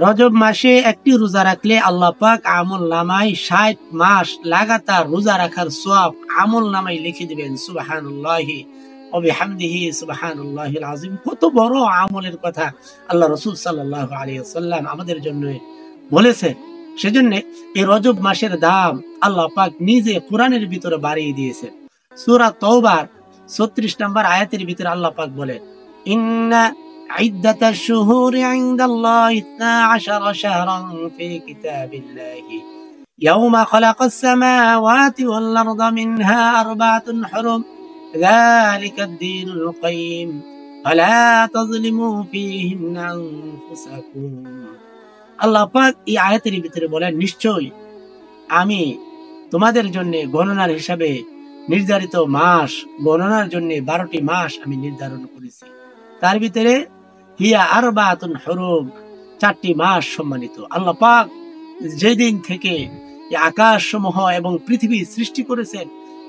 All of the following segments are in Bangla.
রজব মাসে একটি রোজা রাখলে আল্লাহ পাক আমল নামায় 60 মাস লাগাতার রোজা রাখার সওয়াব আমল নামায় লিখে দিবেন। সুবহানাল্লাহি ওয়া বিহামদিহি সুবহানাল্লাহিল আযীম। কত বড় আমলের কথা আল্লাহ রাসূল সাল্লাল্লাহু আলাইহি ওয়াসাল্লাম আমাদের জন্য বলেছেন। সেজন্য এই রজব মাসের দাম আল্লাহ পাক নিজে কোরআনের ভিতরে বাড়িয়ে দিয়েছেন। সূরা তাওবার 36 নম্বর আয়াতের ভিতরে আল্লাহ পাক বলেন, ইন্না عدة الشهور عند الله 12 شهرا في كتاب الله يوم خلق السماوات والأرض منها 4 حرم ذلك الدين القيم فلا تظلموا فيهن أنفسكم। আল্লাহ পাক এই আয়াতের ভিতরে বলেন, নিশ্চয়ই আমি তোমাদের জন্য গণনার হিসাবে নির্ধারিত মাস গণনার জন্য 12টি মাস আমি নির্ধারণ করেছি। তার ভিতরে হিয়া আরবাতুন হুরুম, 4টি মাস সম্মানিত। আল্লাহ পাক যেদিন থেকে আকাশ সমূহ এবং পৃথিবী সৃষ্টি করেছেন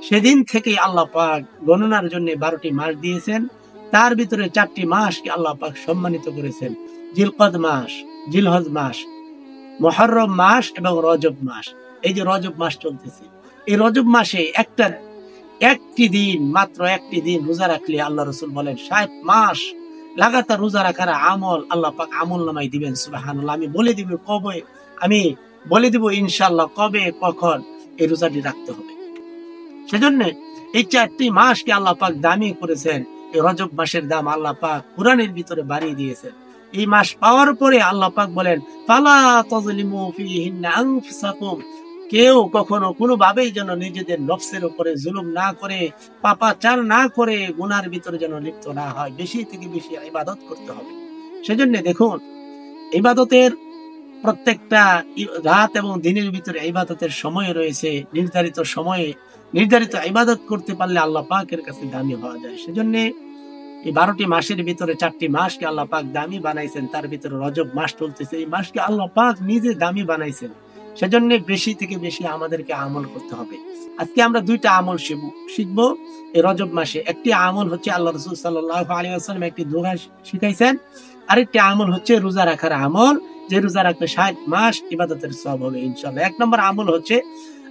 সেদিন থেকে আল্লাহ পাক গণনার জন্য 12টি মাস দিয়েছেন। তার ভিতরে 4টি মাসকে আল্লাহ পাক সম্মানিত করেছেন, জিলকদ মাস, জিলহজ মাস, মুহররম মাস এবং রজব মাস। এই যে রজব মাস চলতেছে, এই রজব মাসে একটি দিন, মাত্র একটি দিন রোজা রাখলে আল্লাহ রাসূল বলেন 60 মাস লাগাতার রোজা রাখার আমল আল্লাহ পাক আমল নামায় দিবেন। সুবহানাল্লাহ। আমি বলে দিব ইনশাআল্লাহ কবে কখন এই রোজাটি রাখতে হবে। সেজন্য এই 4টি মাসকে আল্লাহ পাক দামি করেছেন। এই রজব মাসের দাম আল্লাহ পাক কোরআনের ভিতরে বাড়িয়ে দিয়েছেন। এই মাস পাওয়ার পরে আল্লাহ পাক বলেন, ফালা তাযলিমু ফীহিন্না আনফুসাকুম, কেউ কখনো কোনোভাবেই যেন নিজেদের নফসের উপরে জুলুম না করে, পাপাচার না করে, গুনার ভিতরে যেন লিপ্ত না হয়। বেশি থেকে বেশি ইবাদত করতে হবে। সেজন্য দেখুন, ইবাদতের প্রত্যেকটা রাত এবং দিনের ভিতরে ইবাদতের সময় রয়েছে। নির্ধারিত সময়ে নির্ধারিত ইবাদত করতে পারলে আল্লাহ পাকের কাছে দামি হওয়া যায়। সেজন্য এই 12টি মাসের ভিতরে 4টি মাসকে আল্লাহ পাক দামি বানাইছেন। তার ভিতরে রজব মাস চলতেছে, এই মাসকে আল্লাহ পাক নিজে দামি বানাইছেন। সেজন্য বেশি থেকে বেশি আমাদেরকে আমল করতে হবে। আজকে আমরা 2টা আমল শিখবো এই রজব মাসে। একটি আমল হচ্ছে আল্লাহ রাসূল সাল্লাল্লাহু আলাইহি ওয়াসাল্লাম একটি দোয়া শিখাইছেন। আরেকটি আমল হচ্ছে রোজা রাখার আমল, যে রোজা রাখলে 60 মাস ইবাদতের সওয়াব হবে ইনশাআল্লাহ। 1 নম্বর আমল হচ্ছে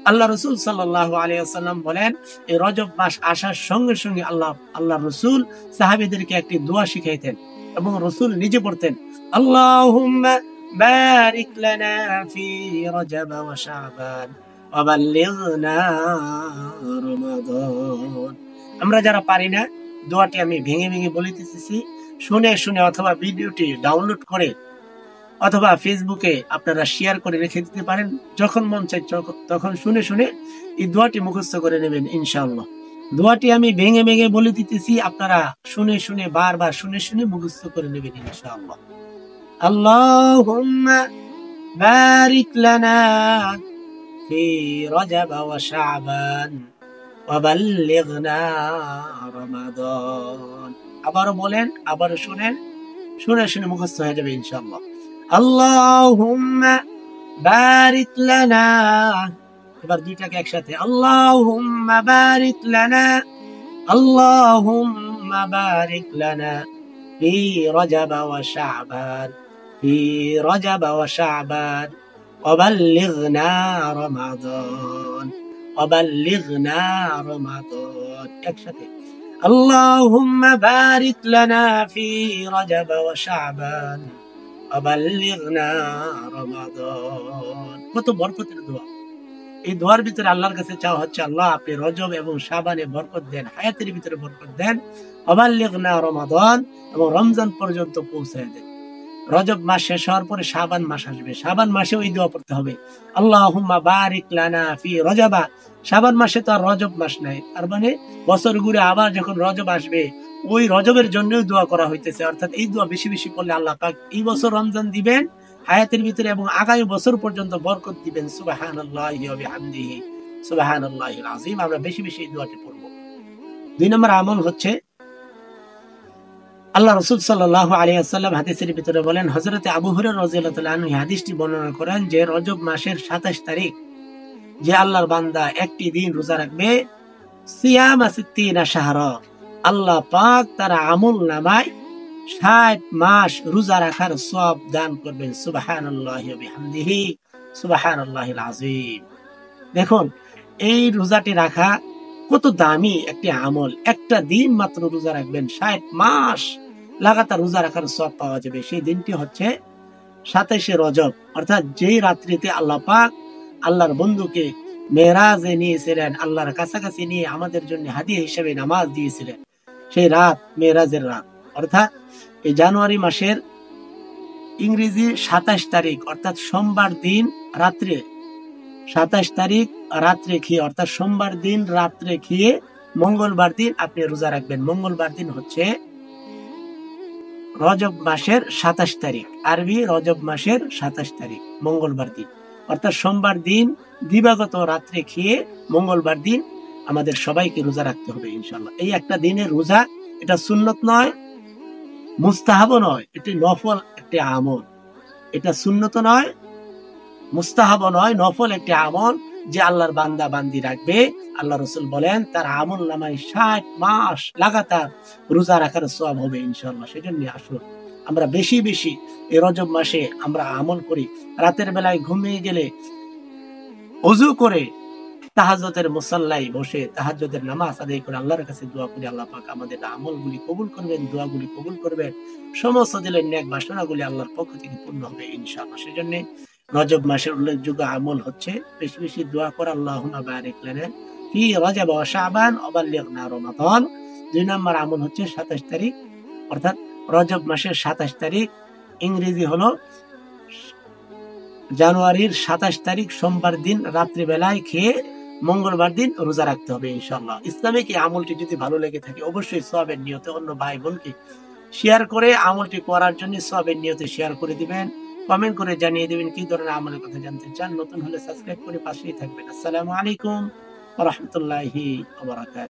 আল্লাহ রাসূল সাল্লাল্লাহু আলাইহি ওয়াসাল্লাম বলেন, এই রজব মাস আসার সঙ্গে সঙ্গে আল্লাহ রাসূল সাহাবীদেরকে একটি দোয়া শিখাইতেন এবং রাসূল নিজে পড়তেন, আল্লাহুম্মা বারিক লানা ফি রজব ওয়া শাবান ওয়া বাল্লিগনা রমাদান। আমরা যারা পারি না, দোয়াটি আমি ভেঙে ভেঙে বলিতেছি, শুনে শুনে অথবা ভিডিওটি ডাউনলোড করে অথবা ফেসবুকে আপনারা শেয়ার করে রেখে দিতে পারেন। যখন মন চাই তখন শুনে শুনে এই দোয়াটি মুখস্থ করে নেবেন ইনশাআল্লাহ। দোয়াটি আমি ভেঙে ভেঙে বলে দিতেছি, আপনারা শুনে শুনে বারবার শুনে শুনে মুখস্থ করে নেবেন ইনশাআল্লাহ। আল্লাহুম্মা বারিক লানা ফি রজব ওয়া শাবান ওয়া বাল্লিগনা রমাদান। আবারও বলেন, আবারও শুনেন, শুনে শুনে মুখস্থ হয়ে যাবে ইনশাআল্লাহ। আল্লাহুম্মা বারিক লানা, এবার 2টাকে একসাথে, আল্লাহুম্মা বারিক লানা, আল্লাহুম্মা বারিক লানা ফি রজব ওয়া শাবান, ফি রজব ওয়া শাবান ওয়া বাল্লিগনা রমাদান, ওয়া বাল্লিগনা রমাদান। একসাথে, আল্লাহুম্মা বারিক লানা ফি রজব ওয়া শাবান ওয়া বাল্লিগনা রমাদান। কত বরকতের দোয়া! এই দোয়ার ভিতরে আল্লাহর কাছে চাওয়া হচ্ছে, আল্লাহ আপনি রজব এবং শাবানে বরকত দেন, হায়াতের ভিতরে বরকত দেন, ওয়া বাল্লিগনা রমাদান, এবং রমজান পর্যন্ত পৌঁছায় দেন। রজব মাস শেষ হওয়ার পরে শাবান মাস আসবে, শাবান মাসে ওই দোয়া পড়তে হবে, আল্লাহুম্মা বারিক লানা ফি রজবা। শাবান মাসে তো আর রজব মাস নাই, তার মানে বছর ঘুরে আবার যখন রজব আসবে ওই রজবের জন্য দোয়া করা হইতেছে। অর্থাৎ এই দোয়া বেশি বেশি করলে আল্লাহ পাক এই বছর রমজান দিবেন হায়াতের ভিতরে এবং আগামী বছর পর্যন্ত বরকত দিবেন। সুবহানাল্লাহি ওয়া বিহামদিহি সুবহানাল্লাহিল আযীম। আমরা বেশি বেশি এই দোয়াটি পড়ব। 2 নম্বর আমল হচ্ছে আল্লাহ রাসূল সাল্লাল্লাহু আলাইহি ওয়াসাল্লাম হাদিসের ভিতরে বলেন, হযরত আবু হুরায়রা রাদিয়াল্লাহু তাআলা আনহু হাদিসটি বর্ণনা করেন যে রজব মাসের 27 তারিখ যে আল্লাহর বান্দা একটি দিন রোজা রাখবে, সিয়াম 60 শাহরা, আল্লাহ পাক তার আমল নামায় 60 মাস রোজা রাখার সওয়াব দান করবেন। সুবহানাল্লাহি ওয়া বিহামদিহি সুবহানাল্লাহিল আযীম। দেখুন এই রোজাটি রাখা কত দামি একটি আমল। একটা দিন মাত্র রোজা রাখবেন, 60 মাস লাগাতার রোজা রাখার সওয়াব পাওয়া যাবে। সেই দিনটি হচ্ছে 27শে রজব, অর্থাৎ যেই রাত্রিতে আল্লাহ পাক আল্লাহর বন্ধুকে মেরাজে নিয়েছিলেন, আল্লাহর কাছাকাছি নিয়ে আমাদের জন্য হাদিয়া হিসেবে নামাজ দিয়েছিলেন। সেই রাত মেরাজের রাত, অর্থাৎ এই জানুয়ারি মাসের ইংরেজি 27 তারিখ, অর্থাৎ সোমবার দিন রাত্রে, 27 তারিখ রাত্রে খেয়ে, অর্থাৎ সোমবার দিন রাত্রে খেয়ে মঙ্গলবার দিন আপনি রোজা রাখবেন। মঙ্গলবার দিন হচ্ছে রজব মাসের 27 তারিখ, আরবি রজব মাসের 27 তারিখ মঙ্গলবার দিন, অর্থাৎ সোমবার দিন দিবাগত রাত্রে খেয়ে মঙ্গলবার দিন আমাদের সবাইকে রোজা রাখতে হবে ইনশাআল্লাহ। এই একটা দিনের রোজা, এটা সুন্নত নয়, মুস্তাহাবও নয়, এটি নফল একটি আমল। এটা সুন্নত নয়, মুস্তাহাবও নয়, নফল একটি আমল যে আল্লাহর বান্দা বান্দি রাখবে। আল্লাহ রাসূল বলেন তার আমল নামায় 60 মাস লাগাতার রোজা রাখার সওয়াব হবে ইনশাআল্লাহ। সেজন্য আসুন আমরা বেশি বেশি এই রজব মাসে আমরা আমল করি। রাতের বেলায় ঘুমিয়ে গেলে ওযু করে তাহাজ্জুদের মুসাল্লায় বসে তাহাজ্জুদের নামাজ আদায় করে আল্লাহর কাছে দোয়া করি, আল্লাহ পাক আমাদের আমলগুলি কবুল করবেন, দোয়াগুলি কবুল করবেন, সমস্ত দিলের নেক বাসনাগুলি আল্লাহর পক্ষ থেকে পূর্ণ হবে ইনশাআল্লাহ। সেজন্য রজব মাসের উল্লেখযোগ্য আমল হচ্ছে বেশি বেশি দোয়া করা, আল্লাহুম্মা বারিক লানা ফি রজব ওয়া শাবান ওয়া বাল্লিগনা রমাদান। 2 নম্বর আমল হচ্ছে 27 তারিখ, অর্থাৎ রজব মাসের 27 তারিখ, ইংরেজি হলো জানুয়ারির 27 তারিখ সোমবার দিন রাত্রি বেলায় খেয়ে মঙ্গলবার দিন রোজা রাখতে হবে ইনশাআল্লাহ। ইসলামিক এই আমলটি যদি ভালো লেগে থাকে অবশ্যই সওয়াবের নিয়তে অন্য ভাই বোনকে শেয়ার করে আমলটি করার জন্য সওয়াবের নিয়তে শেয়ার করে দিবেন। কমেন্ট করে জানিয়ে দিবেন কি ধরনের আমলের কথা জানতে চান। নতুন হলে সাবস্ক্রাইব করে পাশেই থাকবেন। আসসালামু আলাইকুম ওয়া রাহমাতুল্লাহি ওয়া বারাকাতুহু।